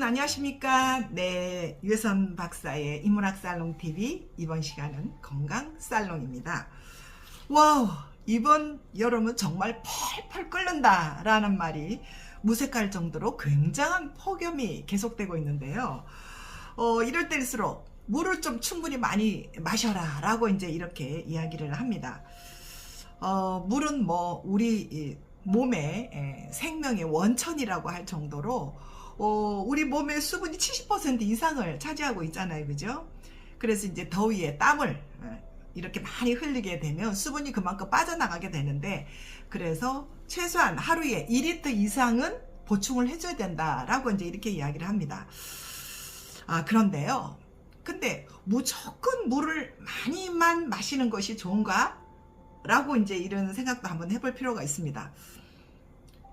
여러분 안녕하십니까? 네, 유혜선 박사의 인문학 살롱 TV 이번 시간은 건강 살롱입니다. 와우, 이번 여름은 정말 펄펄 끓는다 라는 말이 무색할 정도로 굉장한 폭염이 계속되고 있는데요. 이럴 때일수록 물을 좀 충분히 많이 마셔라 라고 이제 이렇게 이야기를 합니다. 물은 뭐 우리 몸의 생명의 원천이라고 할 정도로 우리 몸의 수분이 70% 이상을 차지하고 있잖아요, 그죠? 그래서 이제 더위에 땀을 이렇게 많이 흘리게 되면 수분이 그만큼 빠져나가게 되는데, 그래서 최소한 하루에 2리터 이상은 보충을 해줘야 된다라고 이제 이렇게 이야기를 합니다. 그런데요, 근데 무조건 물을 많이만 마시는 것이 좋은가? 라고 이제 이런 생각도 한번 해볼 필요가 있습니다.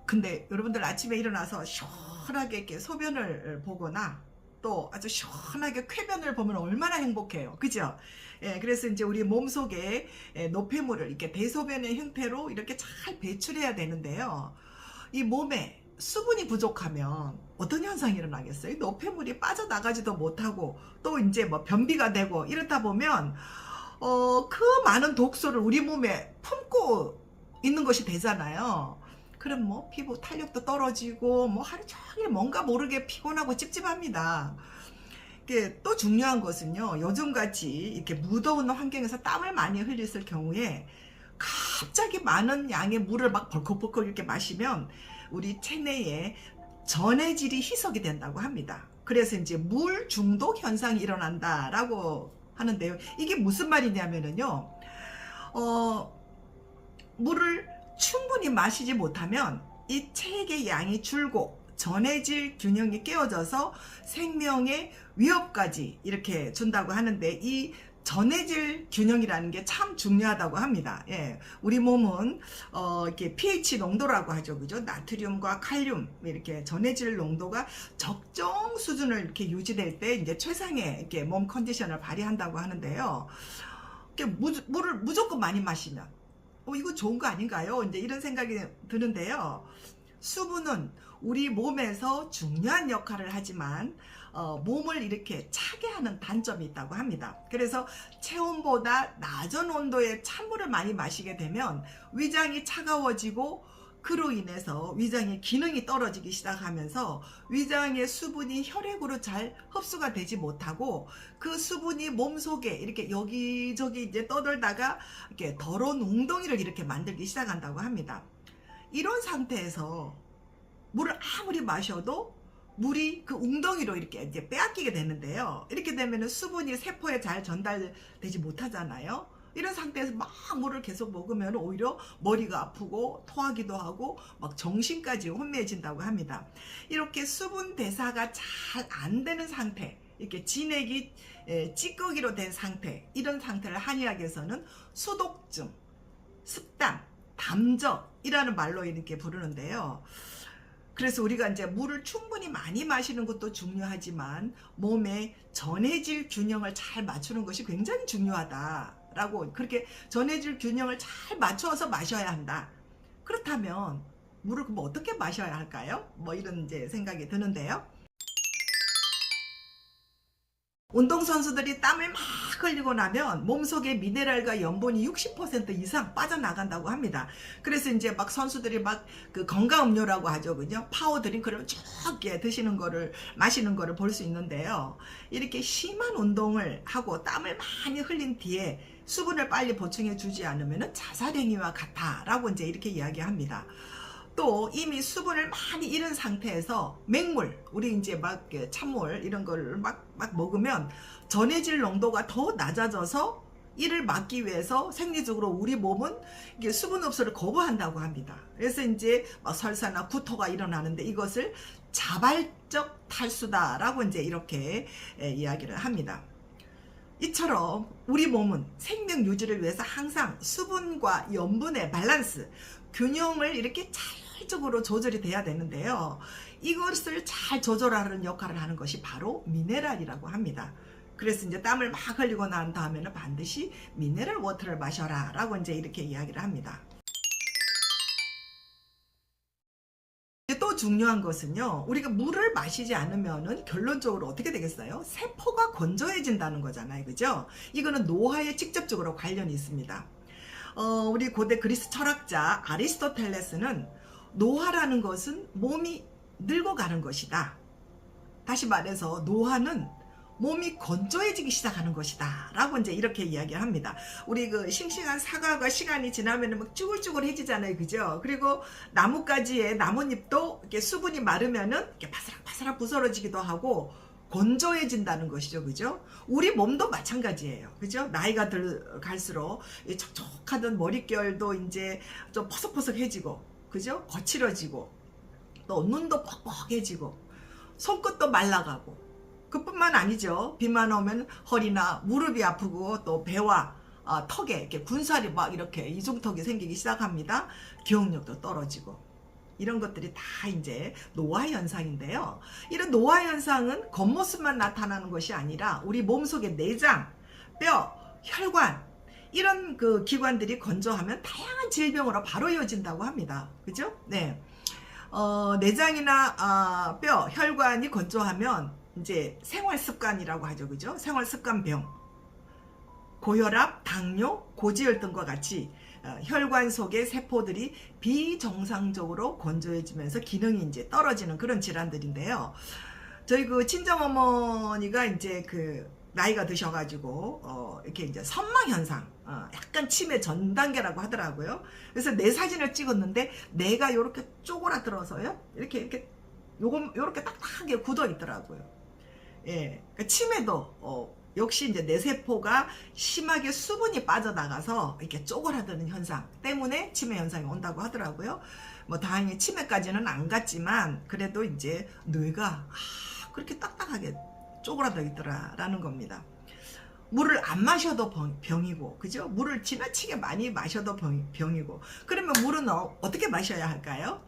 근데 여러분들 아침에 일어나서 시원하게 이렇게 소변을 보거나 또 아주 시원하게 쾌변을 보면 얼마나 행복해요, 그죠? 그래서 이제 우리 몸속에 노폐물을 이렇게 대소변의 형태로 이렇게 잘 배출해야 되는데요. 이 몸에 수분이 부족하면 어떤 현상이 일어나겠어요? 노폐물이 빠져나가지도 못하고 또 이제 뭐 변비가 되고 이렇다 보면 그 많은 독소를 우리 몸에 품고 있는 것이 되잖아요. 그럼 뭐 피부 탄력도 떨어지고 뭐 하루 종일 뭔가 모르게 피곤하고 찝찝합니다. 또 중요한 것은요, 요즘같이 이렇게 무더운 환경에서 땀을 많이 흘렸을 경우에 갑자기 많은 양의 물을 막 벌컥벌컥 이렇게 마시면 우리 체내에 전해질이 희석이 된다고 합니다. 그래서 이제 물 중독 현상이 일어난다라고 하는데요. 이게 무슨 말이냐면요, 물을 충분히 마시지 못하면 이 체액의 양이 줄고 전해질 균형이 깨어져서 생명의 위협까지 이렇게 준다고 하는데, 이 전해질 균형이라는 게 참 중요하다고 합니다. 우리 몸은 이렇게 pH 농도라고 하죠, 그죠? 나트륨과 칼륨 이렇게 전해질 농도가 적정 수준을 이렇게 유지될 때 이제 최상의 이렇게 몸 컨디션을 발휘한다고 하는데요. 물을 무조건 많이 마시면 이거 좋은 거 아닌가요? 이제 이런 생각이 드는데요. 수분은 우리 몸에서 중요한 역할을 하지만 몸을 이렇게 차게 하는 단점이 있다고 합니다. 그래서 체온보다 낮은 온도의 찬물을 많이 마시게 되면 위장이 차가워지고, 그로 인해서 위장의 기능이 떨어지기 시작하면서 위장의 수분이 혈액으로 잘 흡수가 되지 못하고 그 수분이 몸속에 이렇게 여기저기 이제 떠돌다가 이렇게 더러운 웅덩이를 이렇게 만들기 시작한다고 합니다. 이런 상태에서 물을 아무리 마셔도 물이 그 웅덩이로 이렇게 이제 빼앗기게 되는데요. 이렇게 되면 수분이 세포에 잘 전달되지 못하잖아요. 이런 상태에서 막 물을 계속 먹으면 오히려 머리가 아프고 토하기도 하고 막 정신까지 혼미해진다고 합니다. 이렇게 수분 대사가 잘 안 되는 상태, 이렇게 진액이 찌꺼기로 된 상태, 이런 상태를 한의학에서는 수독증, 습담, 담적이라는 말로 이렇게 부르는데요. 그래서 우리가 이제 물을 충분히 많이 마시는 것도 중요하지만 몸의 전해질 균형을 잘 맞추는 것이 굉장히 중요하다라고, 그렇게 전해질 균형을 잘 맞춰서 마셔야 한다. 그렇다면 물을 뭐 어떻게 마셔야 할까요? 뭐 이런 이제 생각이 드는데요. 운동선수들이 땀을 막 흘리고 나면 몸속에 미네랄과 염분이 60% 이상 빠져나간다고 합니다. 그래서 이제 막 선수들이 막 그 건강음료라고 하죠, 그죠? 파워드링크를 쭉 드시는 거를, 마시는 거를 볼 수 있는데요. 이렇게 심한 운동을 하고 땀을 많이 흘린 뒤에 수분을 빨리 보충해 주지 않으면 자살행위와 같다라고 이제 이렇게 이야기합니다. 또 이미 수분을 많이 잃은 상태에서 맹물, 우리 이제 막 찬물 이런 걸 막 먹으면 전해질 농도가 더 낮아져서 이를 막기 위해서 생리적으로 우리 몸은 이게 수분 흡수를 거부한다고 합니다. 그래서 이제 설사나 구토가 일어나는데 이것을 자발적 탈수다라고 이제 이렇게 이야기를 합니다. 이처럼 우리 몸은 생명 유지를 위해서 항상 수분과 염분의 밸런스, 균형을 이렇게 자율적으로 조절이 돼야 되는데요. 이것을 잘 조절하는 역할을 하는 것이 바로 미네랄이라고 합니다. 그래서 이제 땀을 막 흘리고 난 다음에는 반드시 미네랄 워터를 마셔라 라고 이제 이렇게 이야기를 합니다. 또 중요한 것은요, 우리가 물을 마시지 않으면은 결론적으로 어떻게 되겠어요? 세포가 건조해진다는 거잖아요. 그죠? 이거는 노화에 직접적으로 관련이 있습니다. 우리 고대 그리스 철학자 아리스토텔레스는 노화라는 것은 몸이 늙어가는 것이다. 다시 말해서 노화는 몸이 건조해지기 시작하는 것이다 라고 이제 이렇게 이야기를 합니다. 우리 그 싱싱한 사과가 시간이 지나면 막 쭈글쭈글해지잖아요. 그죠? 그리고 나뭇가지에 나뭇잎도 이렇게 수분이 마르면은 이렇게 바스락바스락 부스러지기도 하고 건조해진다는 것이죠. 그죠? 우리 몸도 마찬가지예요. 그죠? 나이가 들갈수록 이 촉촉하던 머릿결도 이제 좀 퍼석퍼석해지고, 그죠? 거칠어지고, 또 눈도 뻑뻑해지고, 손끝도 말라가고, 그뿐만 아니죠. 비만 오면 허리나 무릎이 아프고 또 배와 턱에 이렇게 군살이 막 이렇게 이중턱이 생기기 시작합니다. 기억력도 떨어지고, 이런 것들이 다 이제 노화 현상인데요. 이런 노화 현상은 겉모습만 나타나는 것이 아니라 우리 몸속의 내장, 뼈, 혈관, 이런 그 기관들이 건조하면 다양한 질병으로 바로 이어진다고 합니다. 그죠? 네. 내장이나 뼈, 혈관이 건조하면 이제 생활습관이라고 하죠. 그죠? 생활습관병, 고혈압, 당뇨, 고지혈등과 같이 혈관 속의 세포들이 비정상적으로 건조해지면서 기능이 이제 떨어지는 그런 질환들인데요. 저희 그 친정어머니가 이제 그 나이가 드셔가지고 이렇게 이제 선망 현상, 약간 치매 전 단계라고 하더라고요. 그래서 내 사진을 찍었는데 내가 요렇게 쪼그라들어서요, 이렇게 요렇게 딱딱하게 굳어 있더라고요. 예, 그러니까 치매도 역시 이제 뇌세포가 심하게 수분이 빠져나가서 이렇게 쪼그라드는 현상 때문에 치매 현상이 온다고 하더라고요. 뭐 다행히 치매까지는 안 갔지만 그래도 이제 뇌가 그렇게 딱딱하게 쪼그라져 있더라라는 겁니다. 물을 안 마셔도 병이고, 그죠? 물을 지나치게 많이 마셔도 병이고. 그러면 물은 어떻게 마셔야 할까요?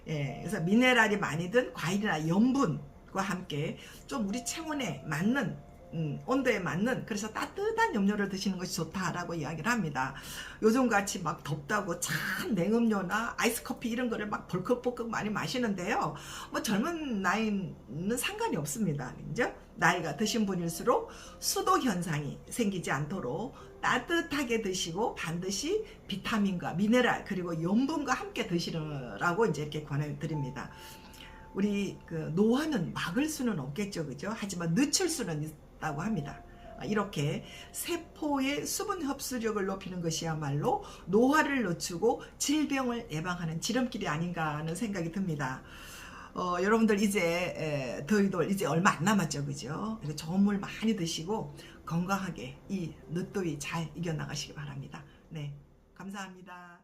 예, 그래서 미네랄이 많이 든 과일이나 염분과 함께 좀 우리 체온에 맞는 온도에 맞는, 그래서 따뜻한 음료를 드시는 것이 좋다라고 이야기를 합니다. 요즘같이 막 덥다고 찬 냉음료나 아이스커피 이런 거를 막 벌컥벌컥 많이 마시는데요. 뭐 젊은 나이는 상관이 없습니다. 이제 나이가 드신 분일수록 수도 현상이 생기지 않도록 따뜻하게 드시고 반드시 비타민과 미네랄 그리고 염분과 함께 드시라고 이제 이렇게 권해드립니다. 우리 그 노화는 막을 수는 없겠죠, 그죠? 하지만 늦출 수는 있다고 합니다. 이렇게 세포의 수분 흡수력을 높이는 것이야말로 노화를 늦추고 질병을 예방하는 지름길이 아닌가 하는 생각이 듭니다. 여러분들 이제 더위도 이제 얼마 안 남았죠, 그죠? 좋은 물 많이 드시고 건강하게 이 늦더위 잘 이겨나가시기 바랍니다. 네, 감사합니다.